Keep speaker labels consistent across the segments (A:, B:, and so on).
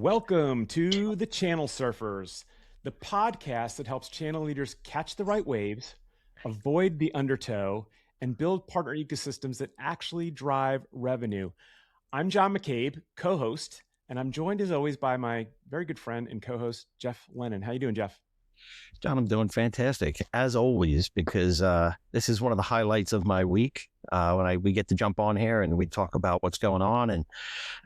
A: Welcome to the Channel Surfers, the podcast that helps channel leaders catch the right waves, avoid the undertow, and build partner ecosystems that actually drive revenue. I'm John McCabe, co-host, and I'm joined as always by my very good friend and co-host, Jeff Lennon. How you doing, Jeff?
B: John, I'm doing fantastic, as always, because this is one of the highlights of my week when we get to jump on here and we talk about what's going on. And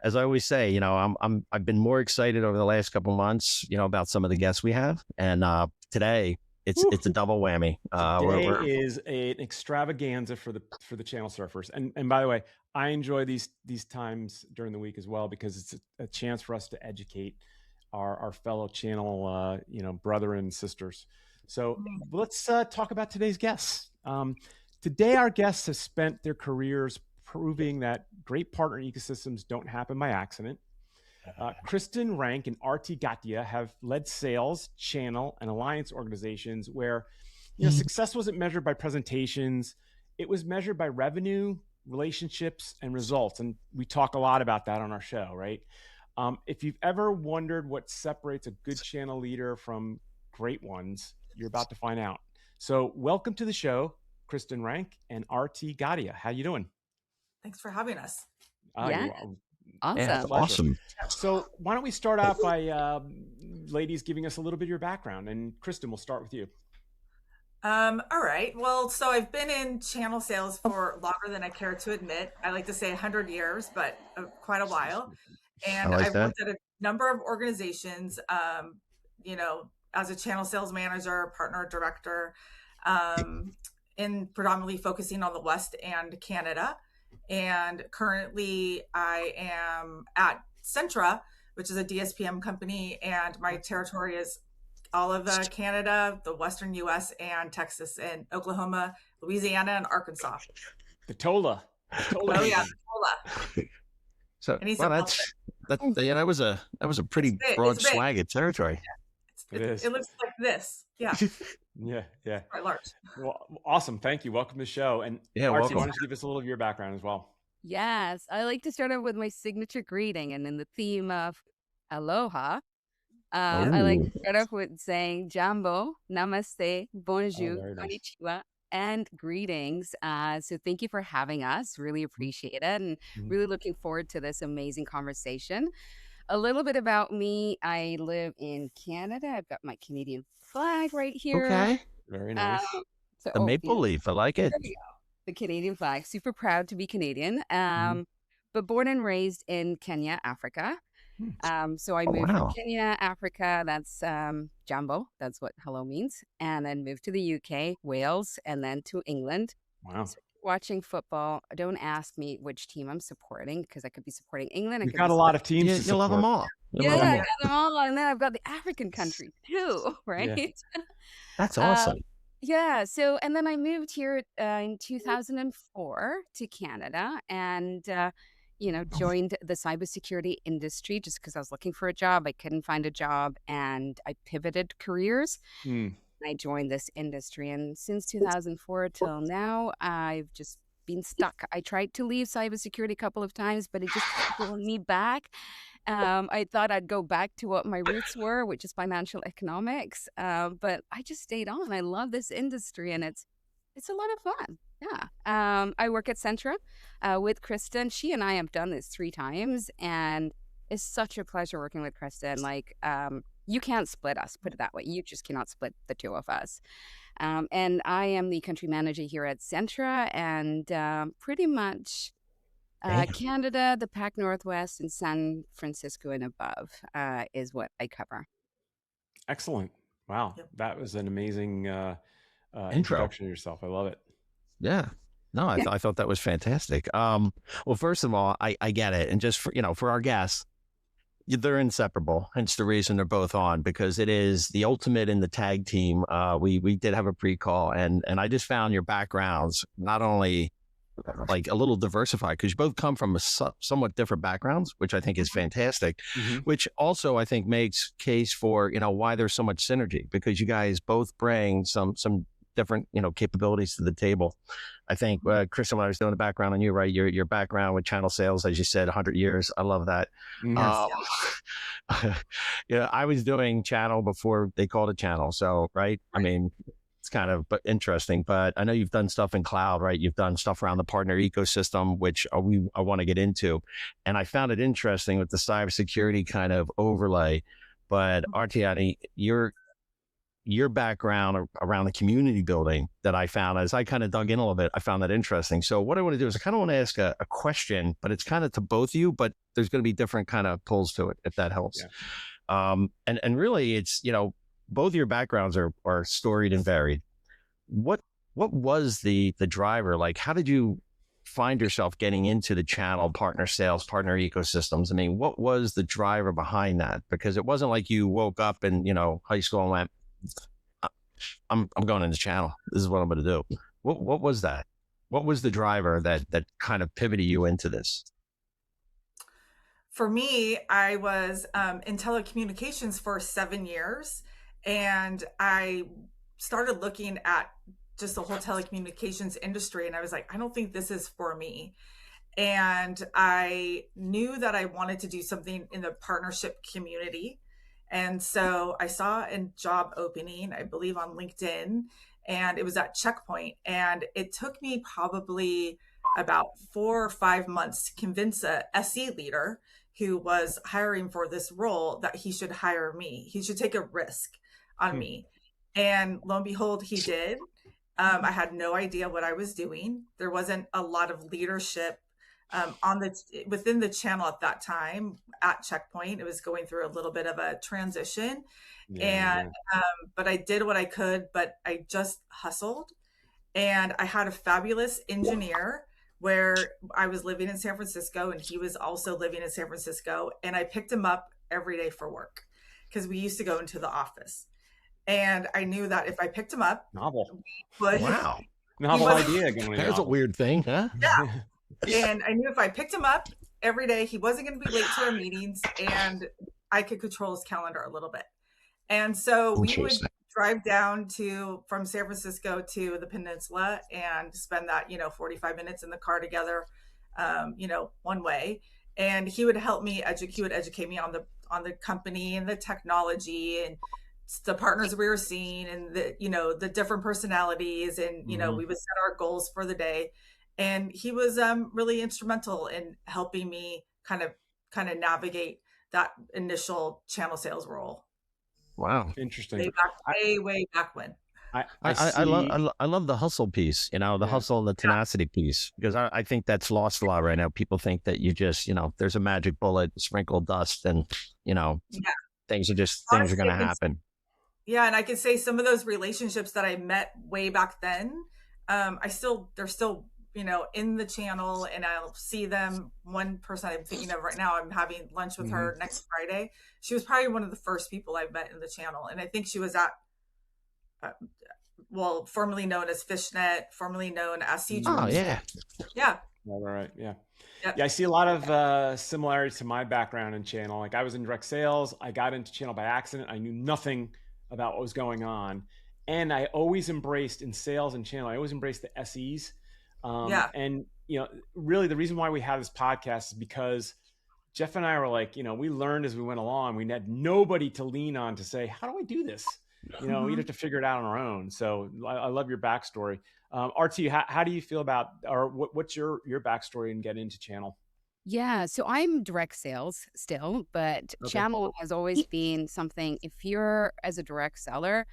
B: as I always say, I've been more excited over the last couple of months, about some of the guests we have. And today it's a double whammy.
A: Today is an extravaganza for the Channel Surfers. And by the way, I enjoy these times during the week as well, because it's a chance for us to educate our fellow channel, brother and sisters. So let's talk about today's guests. Today, our guests have spent their careers proving that great partner ecosystems don't happen by accident. Kristin and Artie Gadea have led sales, channel, and alliance organizations where success wasn't measured by presentations. It was measured by revenue, relationships, and results. And we talk a lot about that on our show, right? If you've ever wondered what separates a good channel leader from great ones, you're about to find out. So welcome to the show, Kristin and Artie Gadea. How you doing?
C: Thanks for having us.
D: Awesome.
B: Yeah, awesome.
A: So why don't we start out by ladies giving us a little bit of your background, and Kristin, we'll start with you.
C: All right. Well, so I've been in channel sales for longer than I care to admit. I like to say 100 years, but quite a while. And I've worked at a number of organizations, as a channel sales manager, partner director, in predominantly focusing on the West and Canada. And currently I am at Centra, which is a DSPM company, and my territory is all of Canada, the Western US, and Texas, and Oklahoma, Louisiana, and Arkansas.
A: The TOLA.
C: Oh yeah, the TOLA.
B: So that was a pretty broad swag of territory.
C: Yeah. It looks like this. Yeah.
A: Yeah.
C: Quite large.
A: Well, awesome. Thank you. Welcome to the show. And Artie, why don't you give us a little of your background as well?
D: Yes, I like to start out with my signature greeting, and in the theme of aloha, I like to start off with saying jambo, namaste, bonjour, konnichiwa, and greetings. So thank you for having us. Really appreciate it, and really looking forward to this amazing conversation. A little bit about me. I live in Canada. I've got my Canadian flag right here.
B: Okay.
A: Very nice.
B: The maple leaf. I like it.
D: There we go. The Canadian flag. Super proud to be Canadian. But born and raised in Kenya, Africa. So I moved from Kenya, Africa. That's Jambo. That's what hello means. And then moved to the UK, Wales, and then to England.
A: Wow.
D: So watching football. Don't ask me which team I'm supporting, because I could be supporting England.
A: You've got a lot of teams to support.
B: You love them all.
D: I got them all. And then I've got the African countries too, right?
A: Yeah.
B: That's awesome.
D: Yeah. So, and then I moved here in 2004 to Canada, and joined the cybersecurity industry just because I was looking for a job. I couldn't find a job, and I pivoted careers. I joined this industry, and since 2004 till now, I've just been stuck. I tried to leave cybersecurity a couple of times, but it just pulled me back. I thought I'd go back to what my roots were, which is financial economics. But I just stayed on. I love this industry, and it's a lot of fun. Yeah. I work at Centra with Kristin. She and I have done this 3 times, and it's such a pleasure working with Kristin. Like, you can't split us, put it that way. You just cannot split the two of us. And I am the country manager here at Centra, and pretty much Canada, the Pac Northwest, and San Francisco and above is what I cover.
A: Excellent. Wow.
C: Yep.
A: That was an amazing introduction to yourself. I love it.
B: Yeah. No, I thought that was fantastic. Well, first of all, I get it. And just for our guests, they're inseparable. Hence the reason they're both on, because it is the ultimate in the tag team. We did have a pre-call, and I just found your backgrounds not only like a little diversified, because you both come from somewhat different backgrounds, which I think is fantastic, which also I think makes case for, why there's so much synergy, because you guys both bring some different, capabilities to the table. I think, Kristin, when I was doing the background on you, right, your background with channel sales, as you said, 100 years. I love that.
A: Yes.
B: I was doing channel before they called it channel. So, right. I mean, it's kind of interesting, but I know you've done stuff in cloud, right? You've done stuff around the partner ecosystem, which I want to get into. And I found it interesting with the cybersecurity kind of overlay. But Artie, your background around the community building that I found, as I kind of dug in a little bit, I found that interesting. So what I want to do is I kind of want to ask a question, but it's kind of to both of you, but there's going to be different kind of pulls to it, if that helps. Yeah. And really it's, both your backgrounds are storied and varied. What was the driver? Like, how did you find yourself getting into the channel, partner sales, partner ecosystems? I mean, what was the driver behind that? Because it wasn't like you woke up in, high school and went, I'm going into channel. This is what I'm going to do. What was that? What was the driver that kind of pivoted you into this?
C: For me, I was in telecommunications for 7 years. And I started looking at just the whole telecommunications industry. And I was like, I don't think this is for me. And I knew that I wanted to do something in the partnership community. And so I saw a job opening, I believe on LinkedIn, and it was at Checkpoint. And it took me probably about 4 or 5 months to convince a SE leader who was hiring for this role that he should hire me. He should take a risk on me. And lo and behold, he did. I had no idea what I was doing. There wasn't a lot of leadership within the channel at that time at Checkpoint. It was going through a little bit of a transition. But I did what I could, but I just hustled. And I had a fabulous engineer where I was living in San Francisco and he was also living in San Francisco. And I picked him up every day for work because we used to go into the office. And I knew that if I picked him up,
A: novel
B: idea. That's a weird thing, huh?
C: Yeah. And I knew if I picked him up every day, he wasn't going to be late to our meetings, and I could control his calendar a little bit. And so we would drive down from San Francisco to the peninsula and spend that 45 minutes in the car together, one way. And he would help me educate me on the company and the technology and the partners we were seeing and the different personalities, and we would set our goals for the day. And he was really instrumental in helping me kind of navigate that initial channel sales role.
B: Wow,
A: interesting.
C: Way back when.
B: I love the hustle piece, the hustle and the tenacity piece, because I think that's lost a lot right now. People think that you just, there's a magic bullet, sprinkle dust, and things are going to happen.
C: Yeah, and I could say some of those relationships that I met way back then, they're still in the channel, and I'll see them. One person I'm thinking of right now, I'm having lunch with her next Friday. She was probably one of the first people I've met in the channel. And I think she was at, formerly known as Fishnet, formerly known as CG.
B: Oh, yeah.
C: Yeah.
A: All right. Yeah.
C: Yep.
A: Yeah. I see a lot of similarities to my background in channel. Like, I was in direct sales. I got into channel by accident. I knew nothing about what was going on. And I always embraced in sales and channel, I always embraced the SEs. And, really the reason why we have this podcast is because Jeff and I were like, we learned as we went along. We had nobody to lean on to say, how do I do this? We'd have to figure it out on our own. So I love your backstory. Artie, how do you feel about, or what's your backstory and get into channel?
D: Yeah, so I'm direct sales still, but channel has always been something. If you're, as a direct seller,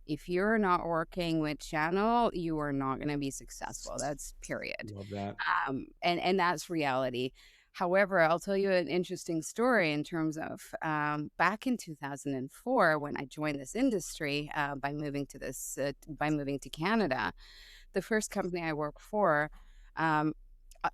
D: if you're not working with channel, you are not going to be successful. That's period.
A: Love that.
D: And that's reality. However, I'll tell you an interesting story in terms of back in 2004, when I joined this industry by moving to Canada. The first company I worked for,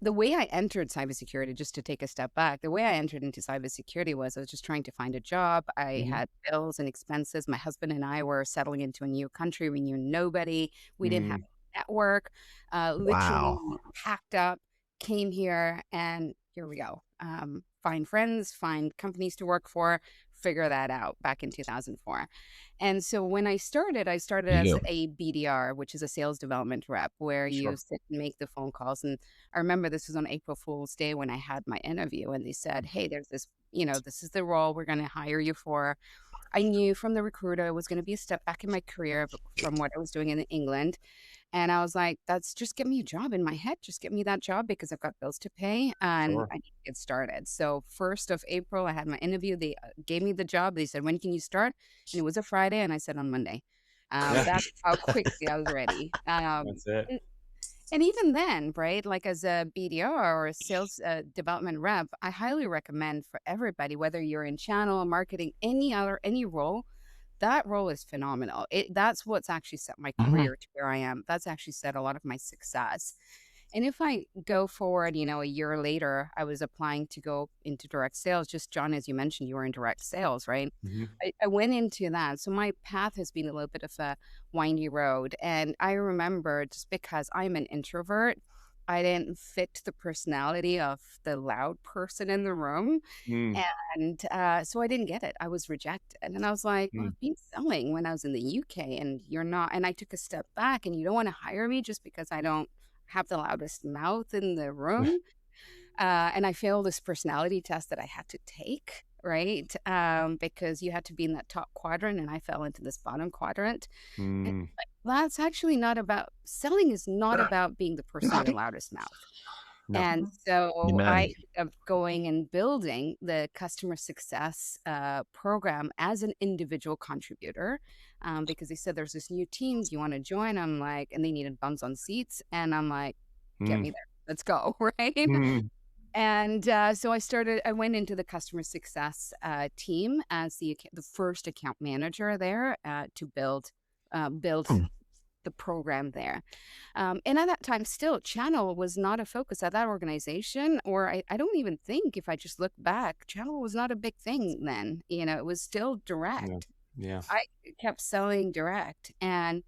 D: the way I entered cybersecurity, just to take a step back, the way I entered into cybersecurity was I was just trying to find a job. I had bills and expenses. My husband and I were settling into a new country. We knew nobody. We didn't have a network. Literally packed up, came here, and here we go. Find friends, find companies to work for, figure that out back in 2004. And so when I started as a BDR, which is a sales development rep, where you sit and make the phone calls. And I remember this was on April Fool's Day when I had my interview, and they said, hey, there's this, this is the role we're going to hire you for. I knew from the recruiter it was going to be a step back in my career from what I was doing in England. And I was like, that's just get me a job in my head. Just get me that job because I've got bills to pay and I need to get started. So 1st of April, I had my interview. They gave me the job. They said, when can you start? And it was a Friday. And I said on Monday. That's how quickly I was ready.
A: That's it.
D: And even then, right, like as a BDR or a sales development rep, I highly recommend for everybody, whether you're in channel, marketing, any role, that role is phenomenal. That's what's actually set my career to where I am. That's actually set a lot of my success. And if I go forward, a year later, I was applying to go into direct sales. Just John, as you mentioned, you were in direct sales, right? I went into that. So my path has been a little bit of a windy road. And I remember, just because I'm an introvert, I didn't fit the personality of the loud person in the room. And so I didn't get it. I was rejected. And I was like, well, I've been selling when I was in the UK and you're not. And I took a step back and you don't want to hire me just because I don't have the loudest mouth in the room. And I failed this personality test that I had to take, right? Because you had to be in that top quadrant and I fell into this bottom quadrant. And that's actually not about, selling is not about being the person with the loudest mouth. No. And so I ended up going and building the customer success program as an individual contributor because they said there's this new team, do you want to join? I'm like, and they needed bums on seats. And I'm like, get me there. Let's go, right? And so I went into the customer success team as the first account manager there to build the program there. And at that time, still, channel was not a focus at that organization, or I don't even think, if I just look back, channel was not a big thing then. It was still direct.
A: Yeah.
D: I kept selling direct. And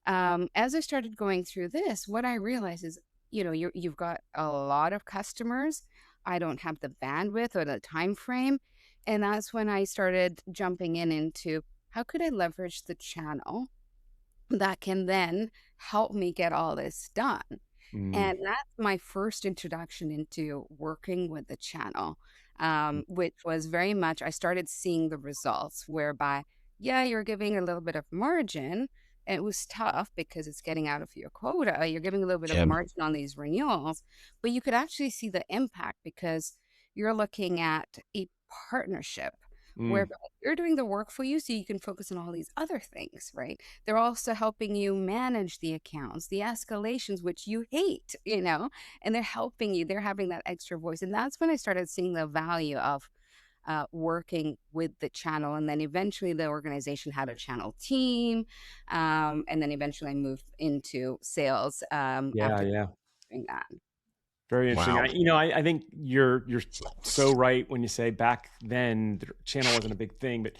D: as I started going through this, what I realized is, you've got a lot of customers. I don't have the bandwidth or the time frame. And that's when I started jumping into how could I leverage the channel that can then help me get all this done. And that's my first introduction into working with the channel, which was very much, I started seeing the results whereby, you're giving a little bit of margin. And it was tough because it's getting out of your quota. You're giving a little bit of margin on these renewals, but you could actually see the impact because you're looking at a partnership where you're doing the work for you so you can focus on all these other things, right? They're also helping you manage the accounts, the escalations, which you hate, and they're helping you. They're having that extra voice. And that's when I started seeing the value of working with the channel. And then eventually the organization had a channel team. And then eventually I moved into sales after doing that.
A: Very interesting.
B: Wow.
A: I think you're so right when you say back then the channel wasn't a big thing, but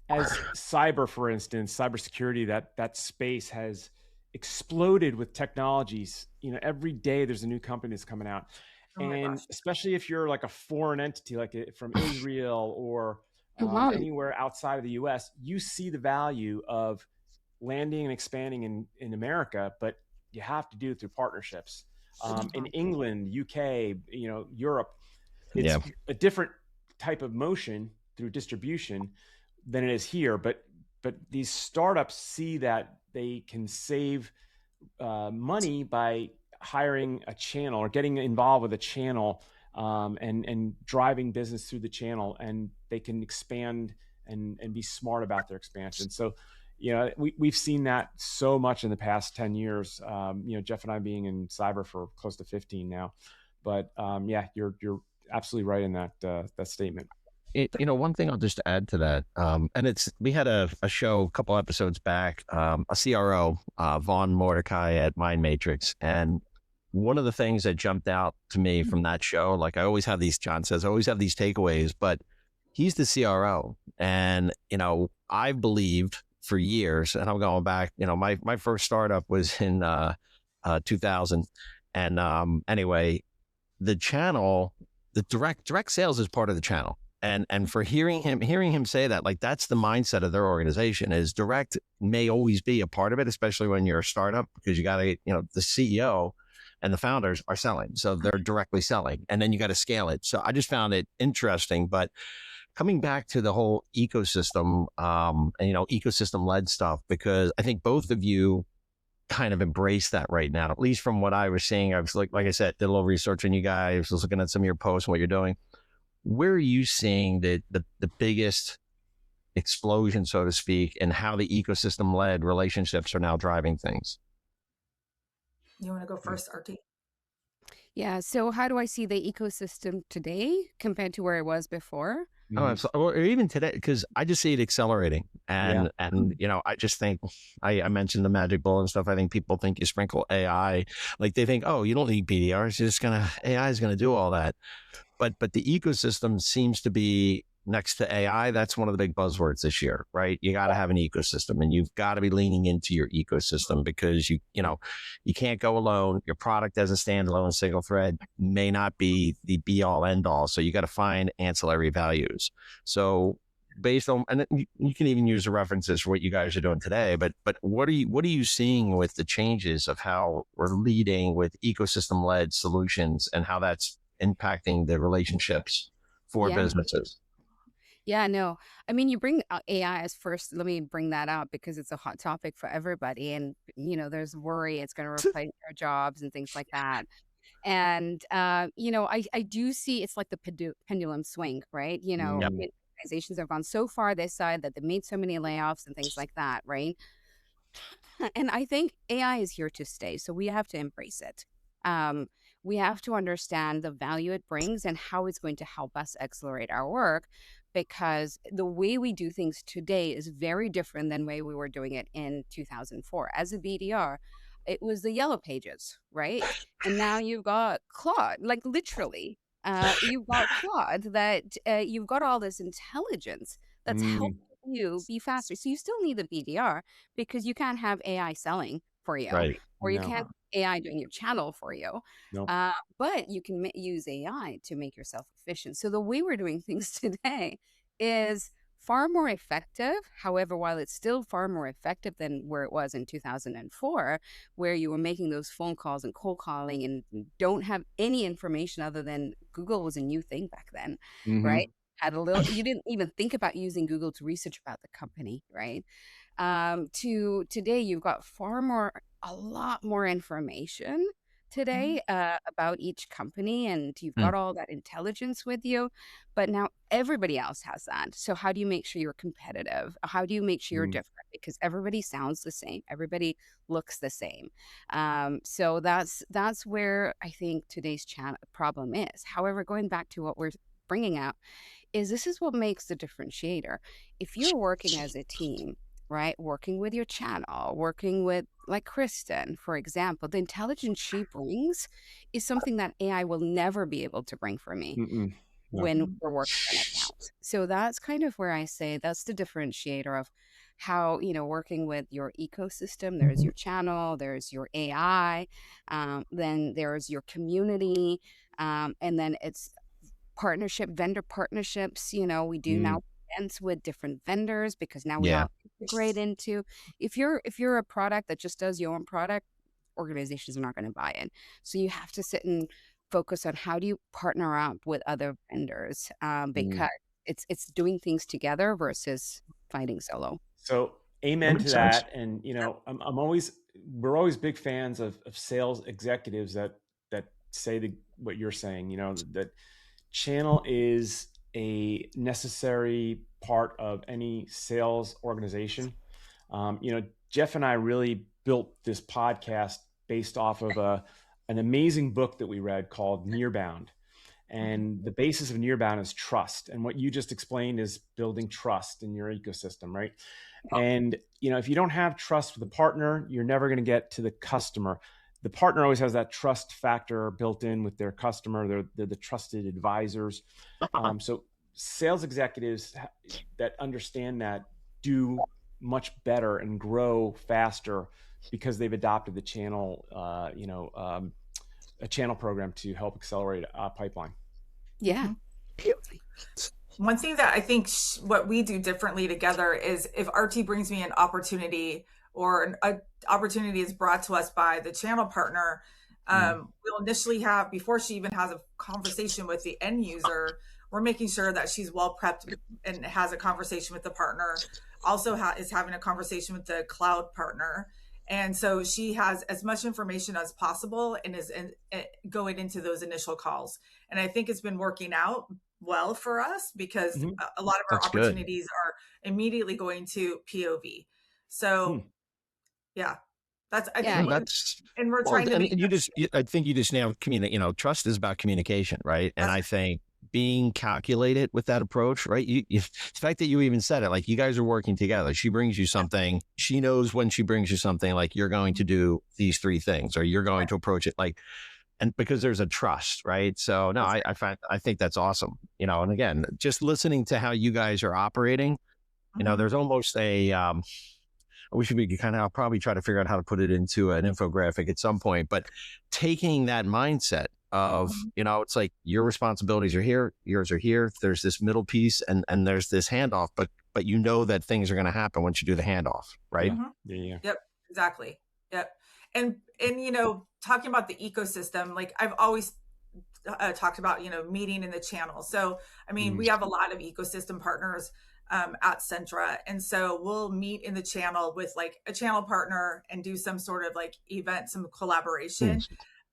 A: as cyber, for instance, cybersecurity, that space has exploded with technologies. Every day there's a new company that's coming out. And especially if you're like a foreign entity, like from Israel or anywhere outside of the US, you see the value of landing and expanding in America, but you have to do it through partnerships. In England, UK, Europe, it's a different type of motion through distribution than it is here. But these startups see that they can save money by hiring a channel or getting involved with a channel and driving business through the channel, and they can expand and be smart about their expansion. So, we've seen that so much in the past 10 years, Jeff and I being in cyber for close to 15 now, but you're absolutely right in that statement.
B: One thing I'll just add to that, and we had a show a couple episodes back, a CRO, Vaughn Mordecai at Mind Matrix. And one of the things that jumped out to me from that show, like I always have these, John says, I always have these takeaways, but he's the CRO. And, I believed for years, and I'm going back, my first startup was in 2000. And anyway, the channel, the direct sales is part of the channel. And for hearing him say that, like, that's the mindset of their organization, is direct may always be a part of it, especially when you're a startup, because you got to, the CEO and the founders are selling. So they're directly selling, and then you got to scale it. So I just found it interesting. But coming back to the whole ecosystem, and, ecosystem led stuff, because I think both of you kind of embrace that right now, at least from what I was seeing. I was like I said, did a little research on you guys, was looking at some of your posts and what you're doing. Where are you seeing the biggest explosion, so to speak, and how the ecosystem led relationships are now driving things?
C: You want to go first, Artie?
D: Yeah. So how do I see the ecosystem today compared to where it was before?
B: Oh, absolutely. Or even today, because I just see it accelerating. And I just think, I mentioned the magic bullet and stuff. I think people think you sprinkle AI, like they think, oh, you don't need BDRs. AI is gonna do all that. But the ecosystem seems to be next to AI. That's one of the big buzzwords this year, right? You got to have an ecosystem, and you've got to be leaning into your ecosystem, because you can't go alone. Your product as a standalone single thread may not be the be all end all. So you got to find ancillary values. So based on, and you can even use the references for what you guys are doing today, but what are you seeing with the changes of how we're leading with ecosystem led solutions, and how that's impacting the relationships for businesses?
D: Yeah, no. I mean, you bring AI as first. Let me bring that up because it's a hot topic for everybody. And, there's worry it's going to replace our jobs and things like that. And, I do see it's like the pendulum swing, right? Organizations have gone so far this side that they made so many layoffs and things like that, right? And I think AI is here to stay. So we have to embrace it. We have to understand the value it brings and how it's going to help us accelerate our work, because the way we do things today is very different than the way we were doing it in 2004. As a BDR, it was the yellow pages, right? And now you've got Claude, like literally, you've got Claude that you've got all this intelligence that's helping you be faster. So you still need the BDR, because you can't have AI selling for you,
B: Right.
D: or you can't have AI doing your channel for you.
A: No.
D: But you can use AI to make yourself efficient. So the way we're doing things today is far more effective. However, while it's still far more effective than where it was in 2004, where you were making those phone calls and cold calling and don't have any information other than Google was a new thing back then, right? You didn't even think about using Google to research about the company, right? To today, you've got a lot more information today about each company, and you've got all that intelligence with you. But now everybody else has that. So how do you make sure you're competitive? How do you make sure you're different? Because everybody sounds the same. Everybody looks the same. So that's where I think today's problem is. However, going back to what we're bringing out, this is what makes the differentiator. If you're working as a team, right, working with your channel, working with like Kristin, for example, the intelligence she brings is something that AI will never be able to bring for me when we're working on an account. So that's kind of where I say that's the differentiator of how, working with your ecosystem. There's your channel, there's your AI, then there's your community, and then it's vendor partnerships. We do now events with different vendors, because now we all integrate into. If you're a product that just does your own product, organizations are not going to buy it. So you have to sit and focus on how do you partner up with other vendors, because it's doing things together versus fighting solo.
A: So amen to that. And we're always big fans of sales executives that say what you're saying, that channel is a necessary part of any sales organization. Jeff and I really built this podcast based off of an amazing book that we read called Nearbound. And the basis of Nearbound is trust. And what you just explained is building trust in your ecosystem, right? And, if you don't have trust with the partner, you're never going to get to the customer. The partner always has that trust factor built in with their customer. They're the trusted advisors. So sales executives that understand that do much better and grow faster because they've adopted the channel, a channel program to help accelerate a pipeline.
D: Yeah.
C: one thing that I think what we do differently together is if Artie brings me an opportunity or an opportunity is brought to us by the channel partner, we'll initially have, before she even has a conversation with the end user, we're making sure that she's well prepped and has a conversation with the partner, also is having a conversation with the cloud partner. And so she has as much information as possible and is going into those initial calls. And I think it's been working out well for us because a lot of our opportunities are immediately going to POV. So yeah, that's, I think, and we're trying to make,
B: I think you just now communicate, trust is about communication, right? And I think being calculated with that approach, right? The fact that you even said it, like you guys are working together, she brings you something, she knows when she brings you something, like you're going to do these 3 things, or you're going to approach it like, and because there's a trust, right? So no, I think that's awesome. And again, just listening to how you guys are operating, there's almost a, I wish we could I'll probably try to figure out how to put it into an infographic at some point, but taking that mindset of, it's like your responsibilities are here, yours are here. There's this middle piece and there's this handoff, but that things are going to happen once you do the handoff, right?
A: Yeah.
C: Yep, exactly. Yep. And talking about the ecosystem, like I've always talked about, meeting in the channel. So, I mean, we have a lot of ecosystem partners at Centra. And so we'll meet in the channel with like a channel partner and do some sort of like event, some collaboration.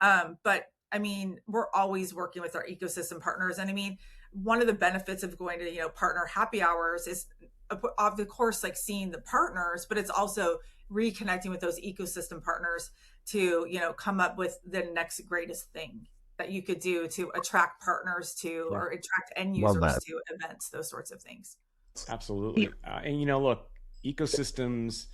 C: But I mean, we're always working with our ecosystem partners. And I mean, one of the benefits of going to, partner happy hours is of course, like seeing the partners, but it's also reconnecting with those ecosystem partners to, come up with the next greatest thing that you could do to attract partners to, or attract end users to events, those sorts of things.
A: Absolutely. And look, ecosystems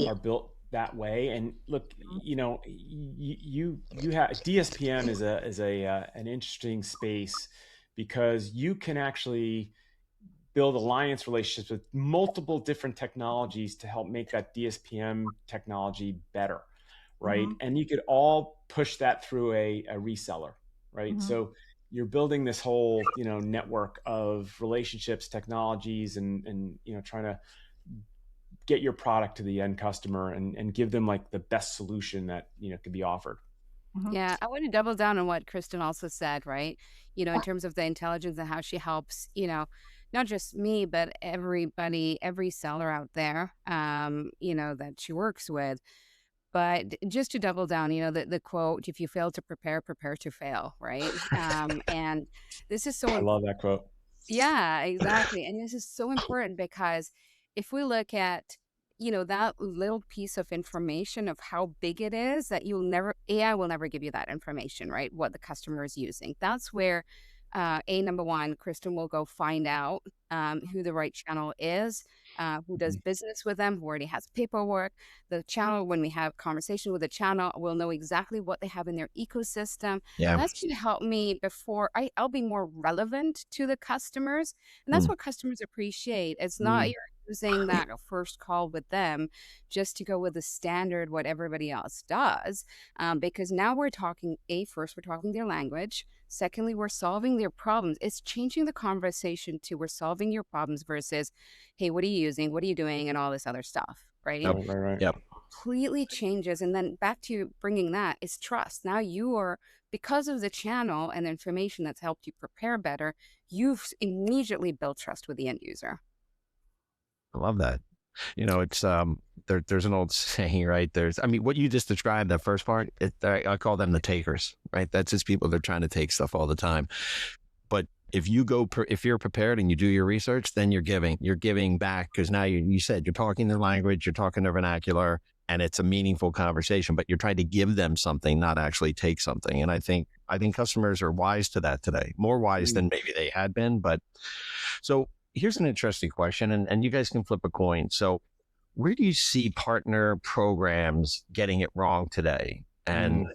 A: are built that way. And look, you have DSPM is an interesting space because you can actually build alliance relationships with multiple different technologies to help make that DSPM technology better, right? And you could all push that through a reseller, right? So you're building this whole, network of relationships, technologies, and trying to get your product to the end customer and give them like the best solution that, could be offered.
D: Yeah, I want to double down on what Kristin also said, right? In terms of the intelligence and how she helps, not just me, but everybody, every seller out there, that she works with. But just to double down, the quote, if you fail to prepare, prepare to fail, right? And this is so
A: I love that quote.
D: Yeah, exactly. And this is so important because if we look at, that little piece of information of how big it is, that AI will never give you that information, right? What the customer is using. That's where number one, Kristin will go find out who the right channel is, who does business with them, who already has paperwork. The channel, when we have conversation with the channel, we'll know exactly what they have in their ecosystem.
B: Yeah.
D: That's going to help me before I'll be more relevant to the customers. And that's what customers appreciate. It's not you're using that first call with them just to go with the standard, what everybody else does. Because now we're talking, first, we're talking their language. Secondly, we're solving their problems. It's changing the conversation to we're solving your problems versus, hey, what are you using? What are you doing? And all this other stuff, right?
A: Right.
B: Yep.
D: Completely changes. And then back to bringing that is trust. Now you are, because of the channel and the information that's helped you prepare better, you've immediately built trust with the end user.
B: I love that. It's there's an old saying, right? What you just described, that first part, I call them the takers, right? That's just people that are trying to take stuff all the time. But if you're prepared and you do your research, then you're giving back, because now you said you're talking their language, you're talking their vernacular, and it's a meaningful conversation, but you're trying to give them something, not actually take something. And I think customers are wise to that today, more wise than maybe they had been. But so here's an interesting question, and you guys can flip a coin. So where do you see partner programs getting it wrong today? And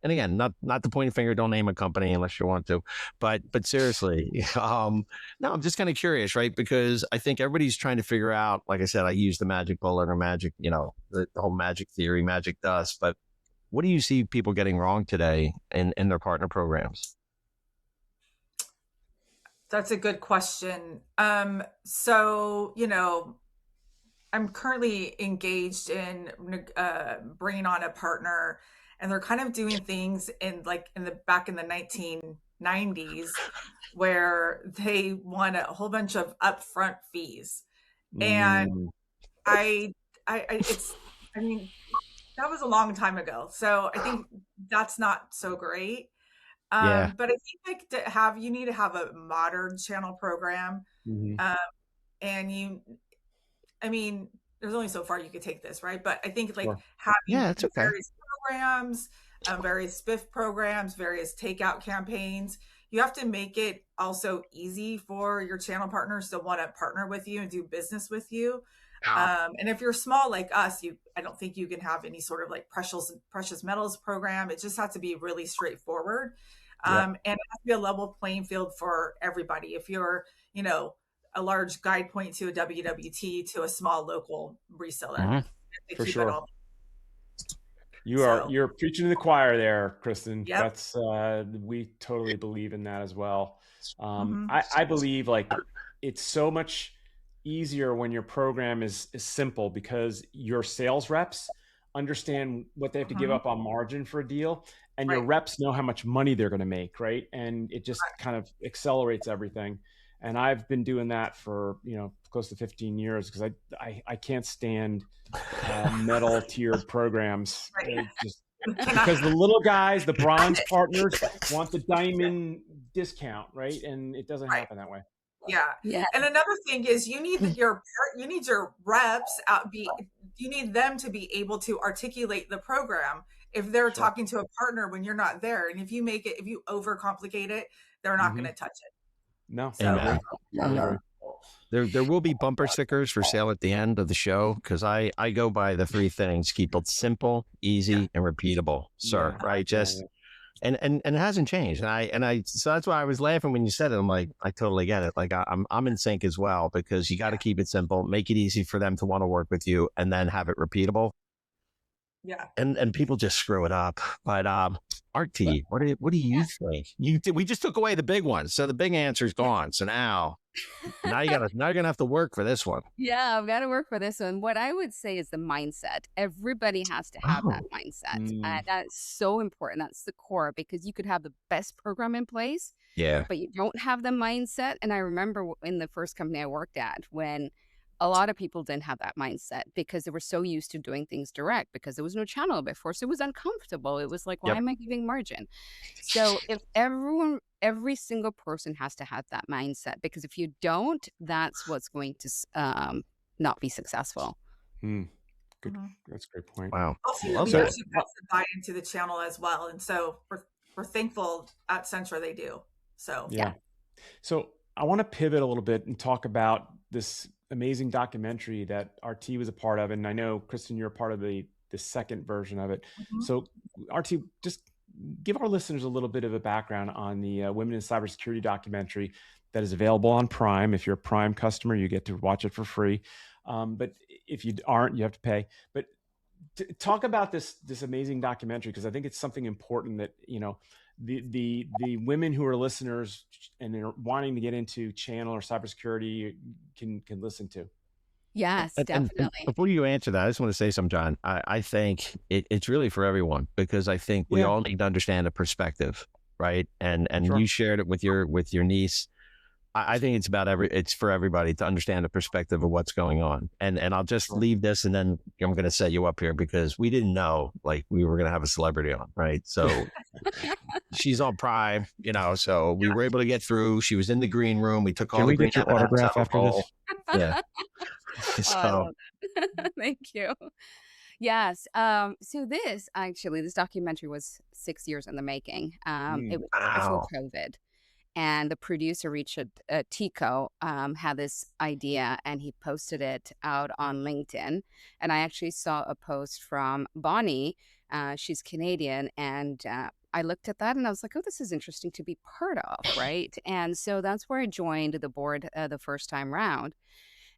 B: again, not to point a finger, don't name a company unless you want to, but seriously, no, I'm just kind of curious, right? Because I think everybody's trying to figure out, like I said, I use the magic bullet or magic, the whole magic theory, magic dust, but what do you see people getting wrong today in their partner programs?
C: That's a good question. So, I'm currently engaged in bringing on a partner, and they're kind of doing things in the back in the 1990s where they want a whole bunch of upfront fees. And
A: Mm,
C: I, I mean, that was a long time ago. So I think that's not so great.
B: Yeah.
C: But I think you need to have a modern channel program.
A: mhm.
C: Um, and I mean, there's only so far you could take this, right? But I think
A: Sure.
C: having
B: Yeah, it's okay.
C: various programs, various spiff programs, various takeout campaigns, you have to make it also easy for your channel partners to want to partner with you and do business with you. And if you're small like us, I don't think you can have any sort of like precious metals program. It just has to be really straightforward.
A: Yeah,
C: And it has to be a level playing field for everybody. If you're, a large guide point to a WWT to a small local reseller,
B: Mhm.
C: to
A: for
C: keep it
A: sure.
C: all. So,
A: You're preaching to the choir there, Kristin.
C: yep.
A: That's we totally believe in that as well.
C: Hmm.
A: I believe like it's so much easier when your program is simple because your sales reps understand what they have to give
C: Hmm.
A: up on margin for a deal, and your
C: Right.
A: reps know how much money they're going to make, right? And it just kind of accelerates everything. And I've been doing that for close to 15 years because I can't stand metal tiered programs.
C: Right.
A: Just
C: Cannot.
A: because the little guys, the bronze partners, want the diamond discount, right? And it doesn't
C: Right.
A: happen that way.
C: Yeah.
D: Yeah.
C: And another thing is you need your reps you need them to be able to articulate the program if they're
A: Sure.
C: talking to a partner when you're not there. And if you overcomplicate it, they're not going
A: Hmm.
C: to touch it.
A: No, I
C: So,
A: agree.
B: Amen.
A: Totally agree.
B: There will be bumper stickers for sale at the end of the show because I go by the three things: keep it simple, easy, and repeatable, sir.
A: Yeah.
B: Right?
A: Yeah,
B: Just and it hasn't changed. And I so that's why I was laughing when you said it. I'm like, I totally get it. Like I'm in sync as well because you got to keep it simple, make it easy for them to want to work with you, and then have it repeatable.
C: yeah.
B: And people just screw it up. But Artie, what do you think? We just took away the big one, so the big answer's gone. So now you're gonna have to work for this one.
D: Yeah, I've got to work for this one. What I would say is the mindset. Everybody has to have that
B: Oh,
D: mindset.
A: Mm,
D: That's so important. That's the core because you could have the best program in place,
B: yeah.
D: but you don't have the mindset. And I remember in the first company I worked at when a lot of people didn't have that mindset because they were so used to doing things direct because there was no channel before. So it was uncomfortable. It was like, why
B: Yep.
D: am I giving margin? So if every single person has to have that mindset because if you don't, that's what's going to not be successful.
A: good.
C: Mhm.
A: That's a great point.
B: Wow.
C: Also,
B: Love
A: So,
B: that.
C: leadership has to buy into the channel as well. And so we're thankful at Centra they do. So,
A: yeah. So I want to pivot a little bit and talk about this amazing documentary that RT was a part of, and I know Kristin, you're a part of the second version of it.
C: mhm.
A: So RT, just give our listeners a little bit of a background on the Women in Cybersecurity documentary that is available on Prime. If you're a Prime customer, you get to watch it for free. But if you aren't, you have to pay. But talk about this amazing documentary because I think it's something important that the women who are listeners and they're wanting to get into channel or cybersecurity can listen to.
D: Yes,
B: And
D: definitely.
B: before you answer that, I just want to say something, John. I think it's really for everyone because I think we
A: Yeah.
B: all need to understand the perspective, right? And
A: Sure.
B: you shared it with your niece. I think it's for everybody to understand the perspective of what's going on. And I'll just
A: Sure.
B: leave this and then I'm going to set you up here because we didn't know like we were going to have a celebrity on, right? So she's on Prime, so we were able to get through. She was in the green room. We took all
A: Can
B: the
A: we
B: green
A: get your
B: M&Ms
A: autograph
B: out of
A: after
B: the
A: this?
B: bowl. Yeah.
D: Oh, I
B: So
D: love that. Thank you. Yes. So this documentary was 6 years in the making. It was right before
B: wow.
D: COVID. And the producer, Richard Tico, had this idea and he posted it out on LinkedIn. And I actually saw a post from Bonnie. She's Canadian. And I looked at that and I was like, oh, this is interesting to be part of, right? And so that's where I joined the board the first time round.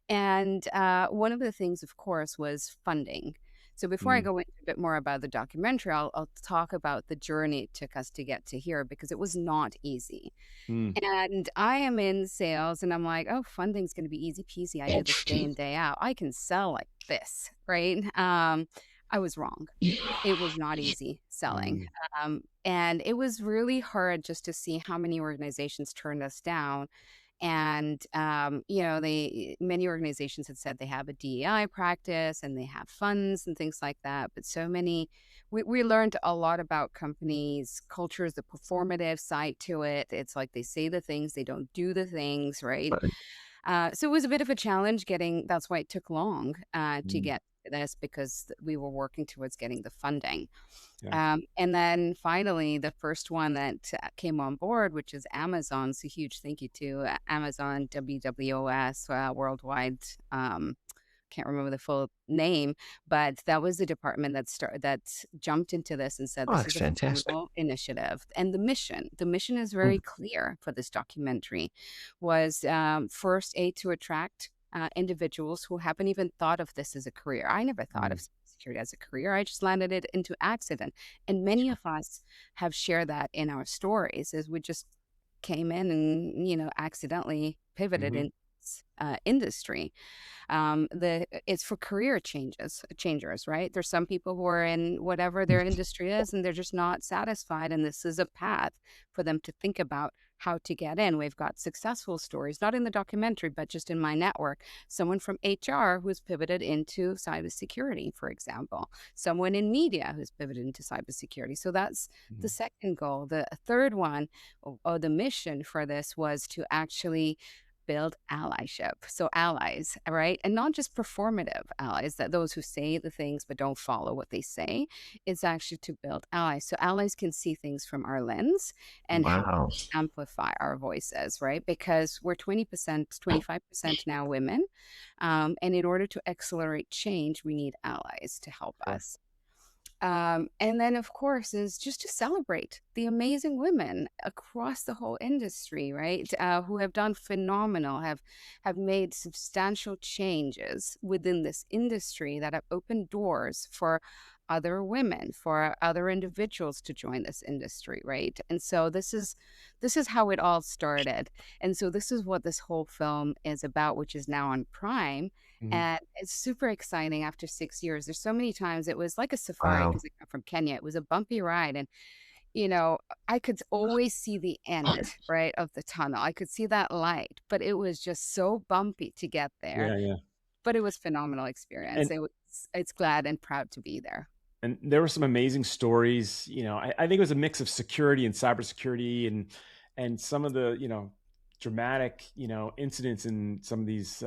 D: And one of the things, of course, was funding. So before I go into a bit more about the documentary, I'll talk about the journey it took us to get to here, because it was not easy. And I am in sales and I'm like, oh, funding's going to be easy peasy. I do this day in, day out. I can sell like this, right? I was wrong. It was not easy selling. And it was really hard just to see how many organizations turned us down. And, many organizations had said they have a DEI practice and they have funds and things like that. But so many, we learned a lot about companies, cultures, the performative side to it. It's like they say the things, they don't do the things, right? So it was a bit of a challenge that's why it took long to get this, because we were working towards getting the funding. And then finally, the first one that came on board, which is Amazon. So huge thank you to Amazon, WWOS, Worldwide. Can't remember the full name, but that was the department that jumped into this and said, this is a phenomenal initiative. And the mission is very clear for this documentary, was first to attract individuals who haven't even thought of this as a career. I never thought of security as a career. I just landed it into accident. And many of us have shared that in our stories, as we just came in and, accidentally pivoted in this industry. It's for career changers, right? There's some people who are in whatever their industry is and they're just not satisfied. And this is a path for them to think about how to get in. We've got successful stories, not in the documentary, but just in my network. Someone from HR who's pivoted into cybersecurity, for example. Someone in media who's pivoted into cybersecurity. So that's the second goal. The third one, or the mission for this, was to actually build allyship. So allies, right? And not just performative allies, that those who say the things but don't follow what they say. It's actually to build allies. So allies can see things from our lens and help amplify our voices, right? Because we're 20%, 25% now women. And in order to accelerate change, we need allies to help us. And then, of course, is just to celebrate the amazing women across the whole industry, right? Who have done phenomenal, have made substantial changes within this industry that have opened doors for other women, for other individuals to join this industry, right? And so this is how it all started. And so this is what this whole film is about, which is now on Prime. And it's super exciting after 6 years. There's so many times it was like a safari, because I come from Kenya. It was a bumpy ride. And, I could always see the end, right, of the tunnel. I could see that light, but it was just so bumpy to get there. But it was a phenomenal experience. It's glad and proud to be there.
A: And there were some amazing stories. I think it was a mix of security and cybersecurity and some of the, dramatic, incidents in some of these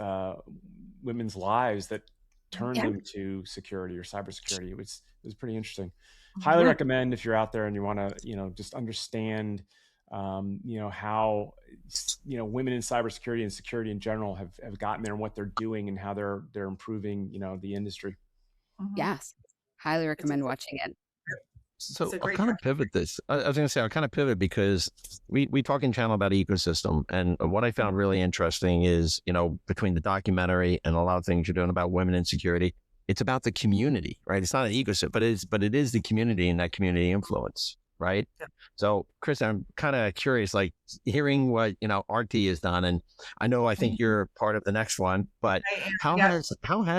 A: women's lives that turned them to security or cybersecurity. It was pretty interesting. Highly recommend if you're out there and you want to, just understand, how, women in cybersecurity and security in general have gotten there and what they're doing and how they're improving, the industry.
D: Yes. Highly recommend watching it.
B: So I'll kind of pivot this. I was going to say, I'll kind of pivot because we talk in channel about ecosystem. And what I found really interesting is, between the documentary and a lot of things you're doing about women in security, it's about the community, right? It's not an ecosystem, but it is the community and that community influence, right? Yeah. So Chris, I'm kind of curious, like hearing what, Artie has done. And I think you're part of the next one, but how has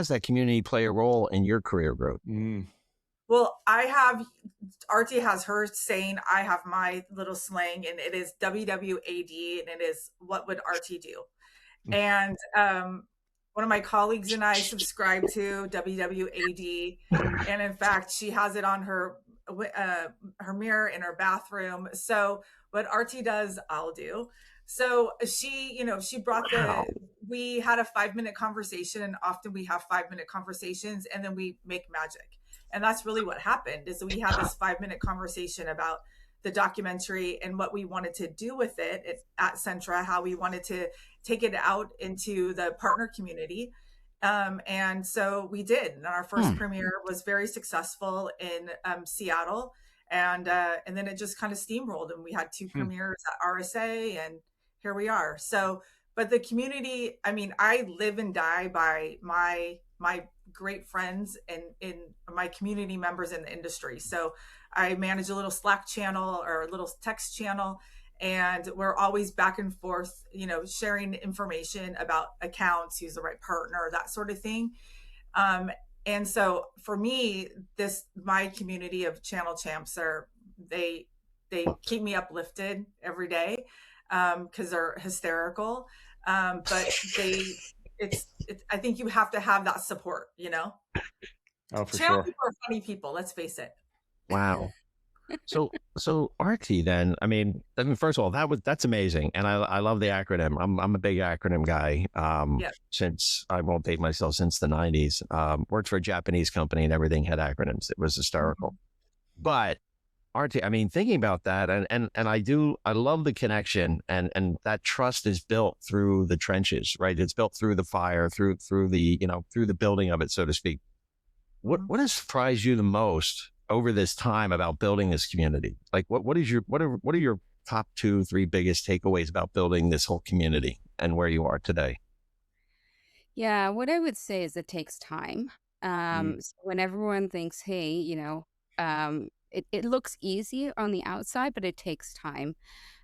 B: that community play a role in your career growth?
C: Well, Artie has her saying, I have my little slang, and it is WWAD, and it is, what would Artie do? And one of my colleagues and I subscribe to WWAD. And in fact, she has it on her mirror in her bathroom. So what Artie does, I'll do. So she brought we had a 5-minute conversation, and often we have 5-minute conversations and then we make magic. And that's really what happened, is we had this 5-minute conversation about the documentary and what we wanted to do with it at Centra, how we wanted to take it out into the partner community. And so we did. And our first premiere was very successful in Seattle. And then it just kind of steamrolled, and we had 2 premieres at RSA, and here we are. So, but the community, I mean, I live and die by my great friends in my community members in the industry. So I manage a little Slack channel or a little text channel, and we're always back and forth, sharing information about accounts, who's the right partner, that sort of thing. And so for me, my community of channel champs they keep me uplifted every day, because they're hysterical. But I think you have to have that support,
A: Oh, for
C: Channel
A: sure.
C: people are funny people, let's face it.
B: Wow. So Artie, then, first of all, that's amazing, and I love the acronym. I'm a big acronym guy.
C: Yeah.
B: Since I won't date myself, since the '90s, worked for a Japanese company and everything had acronyms. It was hysterical. But Artie, thinking about that, and I love the connection, and that trust is built through the trenches, right? It's built through the fire, through the through the building of it, so to speak. What has surprised you the most over this time about building this community? Like, what are your top 2-3 biggest takeaways about building this whole community and where you are today?
D: Yeah, what I would say is it takes time. So when everyone thinks, hey, it looks easy on the outside, but it takes time.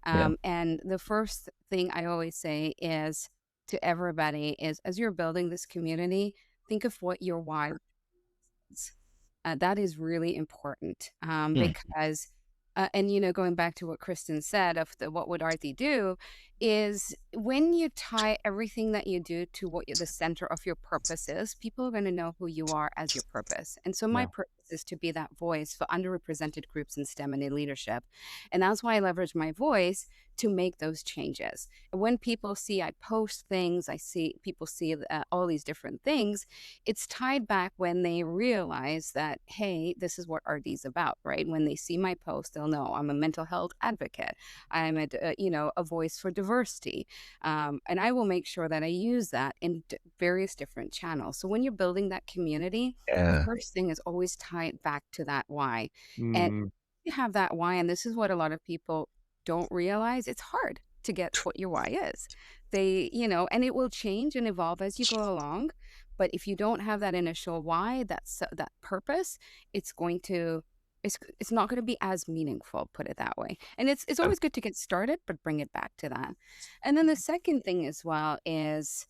B: Yeah.
D: And the first thing I always say is to everybody is, as you're building this community, think of what your why is. That is really important, because, and going back to what Kristin said of what would Artie do, is when you tie everything that you do to what the center of your purpose is, people are going to know who you are as your purpose. And so my purpose is to be that voice for underrepresented groups in STEM and in leadership. And that's why I leverage my voice to make those changes. And when people see I post things, people see all these different things, it's tied back when they realize that, hey, this is what Artie's about, right? When they see my post, they'll know I'm a mental health advocate. I'm a voice for diversity. And I will make sure that I use that in various different channels. So when you're building that community, the first thing is always tie it back to that why. And you have that why, and this is what a lot of people don't realize, it's hard to get what your why is. And it will change and evolve as you go along. But if you don't have that initial why, that purpose, it's not going to be as meaningful, put it that way. And it's always good to get started, but bring it back to that. And then the second thing as well is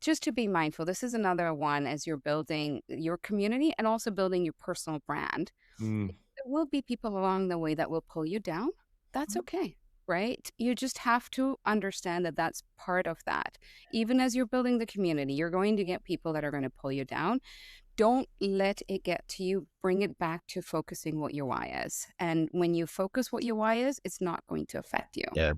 D: just to be mindful. This is another one as you're building your community and also building your personal brand. There will be people along the way that will pull you down. That's okay, right? You just have to understand that that's part of that. Even as you're building the community, you're going to get people that are going to pull you down. Don't let it get to you. Bring it back to focusing what your why is. And when you focus what your why is, it's not going to affect you.
B: Yeah.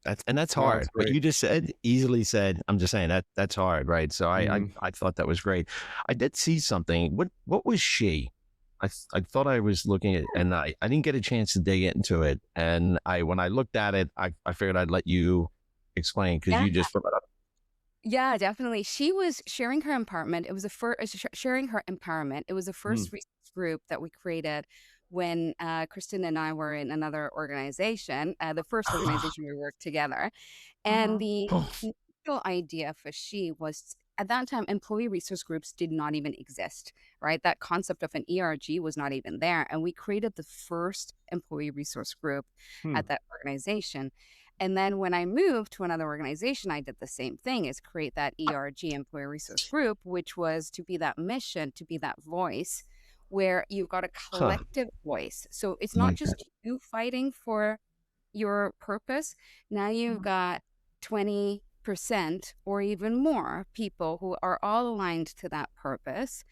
B: That's hard.
A: That's
B: what you just easily said. I'm just saying that's hard, right? So I thought that was great. I did see something. What was she? I thought I was looking at, and I didn't get a chance to dig into it. And when I looked at it, I figured I'd let you explain, because you just brought it up.
D: Yeah, definitely. She was sharing her empowerment. It was sharing her empowerment. It was the first research group that we created when Kristin and I were in another organization, the first organization we worked together. And the initial idea for she was, at that time, employee resource groups did not even exist, right? That concept of an ERG was not even there. And we created the first employee resource group at that organization. And then when I moved to another organization, I did the same thing, is create that ERG, employee resource group, which was to be that mission, to be that voice where you've got a collective voice. So it's not just you fighting for your purpose. Now you've got 20% or even more people who are all aligned to that purpose.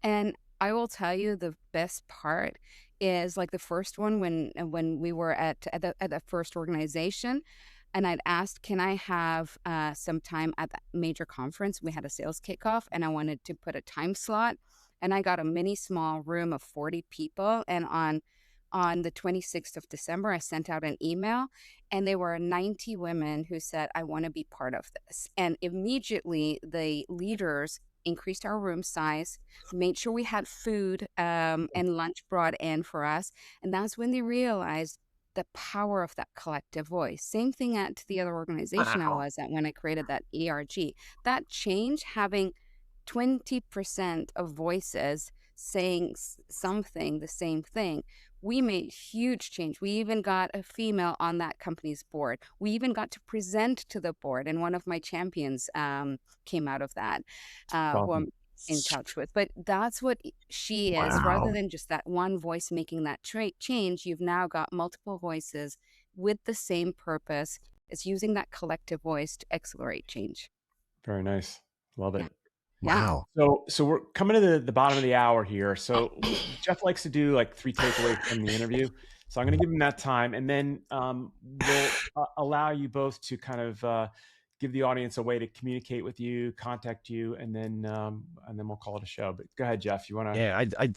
D: And I will tell you, the best part is like the first one, when we were at the first organization, and I'd asked, can I have some time at that major conference? We had a sales kickoff, and I wanted to put a time slot, and I got a mini small room of 40 people. And on the 26th of December, I sent out an email, and there were 90 women who said, I want to be part of this. And immediately the leaders increased our room size, made sure we had food and lunch brought in for us. And that's when they realized the power of that collective voice. Same thing at the other organization I was at when I created that ERG. That change, having 20% of voices saying something, the same thing. We made huge change. We even got a female on that company's board. We even got to present to the board, and one of my champions came out of that, who I'm in touch with. But that's what she is. Rather than just that one voice making that change, you've now got multiple voices with the same purpose. It's using that collective voice to accelerate change.
A: Very nice. Love it.
B: Wow.
A: So we're coming to the bottom of the hour here. So Jeff likes to do like 3 takeaways from the interview. So I'm going to give him that time, and then we'll allow you both to kind of give the audience a way to communicate with you, contact you, and then we'll call it a show. But go ahead, Jeff. You want to?
B: Yeah, I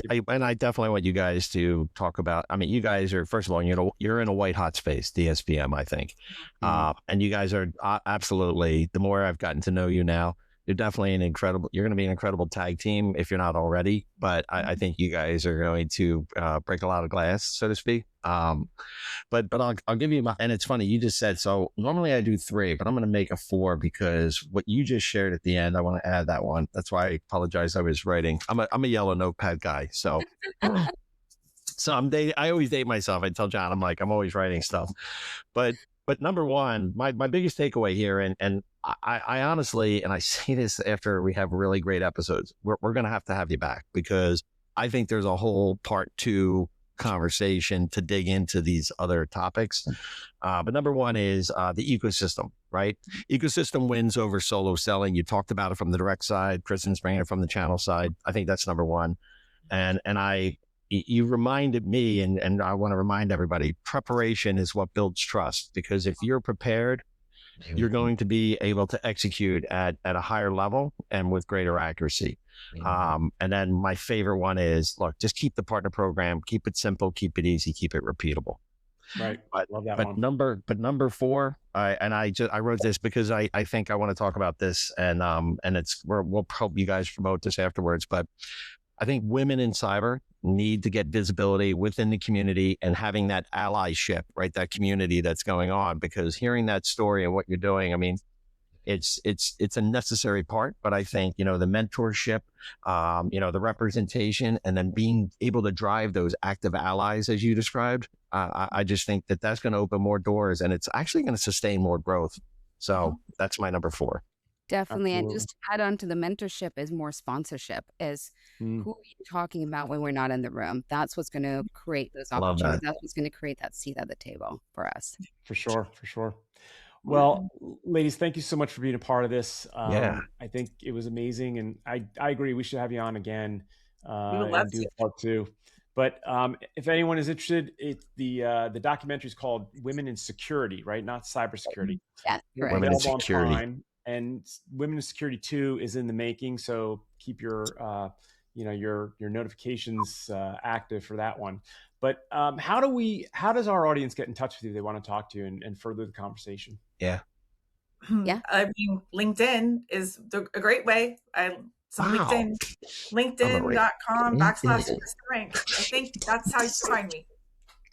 B: definitely want you guys to talk about. I mean, you guys are, first of all, you're in a white hot space, DSPM, I think, and you guys are absolutely. The more I've gotten to know you now, you're definitely you're going to be an incredible tag team if you're not already. But I think you guys are going to break a lot of glass, so to speak. But I'll give you and it's funny, you just said, so normally I do 3, but I'm going to make a 4 because what you just shared at the end, I want to add that one. That's why I apologize. I was writing. I'm a yellow notepad guy. So, I always date myself. I tell John, I'm always writing stuff, but number one, my biggest takeaway here, and I honestly, and I say this after we have really great episodes, we're going to have you back, because I think there's a whole part 2 conversation to dig into these other topics. But number one is the ecosystem, right? Ecosystem wins over solo selling. You talked about it from the direct side. Kristin's bringing it from the channel side. I think that's number one. And you reminded me, and I want to remind everybody, preparation is what builds trust, because if you're prepared, you're going to be able to execute at a higher level and with greater accuracy. And then my favorite one is, look, just keep the partner program, keep it simple, keep it easy, keep it repeatable.
A: Right. Love that
B: but
A: one.
B: Number 4, I wrote this because I think I want to talk about this, and we'll help you guys promote this afterwards. But I think women in cyber need to get visibility within the community and having that allyship, right? That community that's going on, because hearing that story and what you're doing, I mean, it's a necessary part, but I think, the mentorship, the representation, and then being able to drive those active allies, as you described, I just think that's going to open more doors, and it's actually going to sustain more growth. So that's my number 4.
D: Definitely. Absolutely. And just to add on to the mentorship is more sponsorship, is who are you talking about when we're not in the room? That's what's going to create those opportunities. That's what's going to create that seat at the table for us.
A: For sure. Well, ladies, thank you so much for being a part of this. I think it was amazing, and I agree. We should have you on again and do part 2. But if anyone is interested, the documentary is called "Women in Security," right? Not cybersecurity.
D: Yeah, correct.
B: Women in Security.
A: And Women in Security 2 is in the making. So keep your notifications active for that one. But how does our audience get in touch with you if they want to talk to you and further the conversation?
B: Yeah.
C: I mean, LinkedIn is a great way. LinkedIn, linkedin.com/Kristin Rank. I think that's how you find me.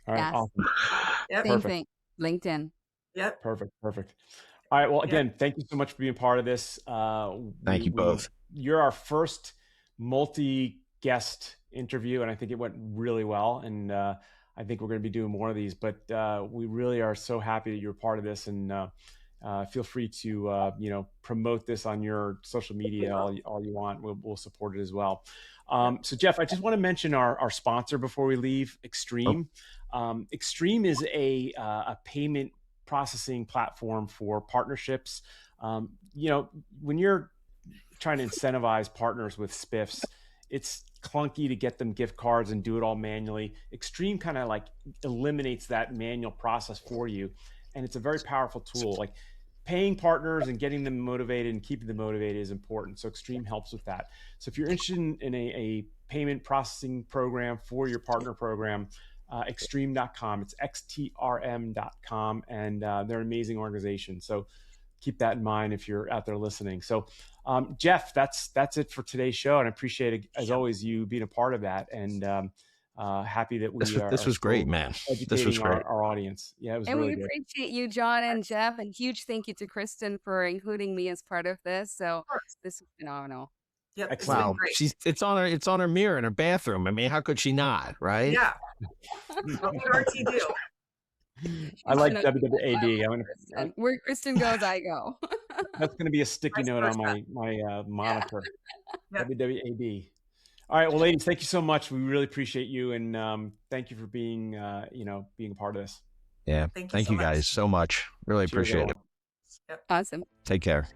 A: All right. Awesome.
C: Yep.
D: Same thing. LinkedIn.
C: Yep.
A: Perfect. All right. Well, again, thank you so much for being part of this.
B: Thank you both.
A: You're our first multi-guest interview, and I think it went really well. And I think we're going to be doing more of these. But we really are so happy that you're part of this. And feel free to promote this on your social media all you want. We'll support it as well. So Jeff, I just want to mention our sponsor before we leave, Extreme. Extreme is a payment processing platform for partnerships. When you're trying to incentivize partners with spiffs, it's clunky to get them gift cards and do it all manually. Extreme kind of like eliminates that manual process for you. And it's a very powerful tool. Like paying partners and getting them motivated and keeping them motivated is important. So Extreme helps with that. So if you're interested in a payment processing program for your partner program, extreme.com. It's xtrm.com, and they're an amazing organization. So keep that in mind if you're out there listening. So Jeff, that's it for today's show, and I appreciate it, as always, you being a part of that, and happy that
B: this was great, man. This was great.
A: Our audience. Yeah, it was
D: and
A: really
D: good. And we appreciate you, John and Jeff, and huge thank you to Kristin for including me as part of this. So this is phenomenal.
C: Yep.
A: Excellent.
B: Wow, it's on her mirror in her bathroom. I mean, how could she not, right?
C: Yeah. What would Artie do?
A: I like WWAD.
D: Where Kristin goes, I go.
A: That's going to be a sticky note on my moniker. Yeah. WWAD. All right. Well, ladies, thank you so much. We really appreciate you, and thank you for being being a part of this.
B: Yeah. Thank you guys so much. Really appreciate it.
C: Yep.
D: Awesome.
B: Take care.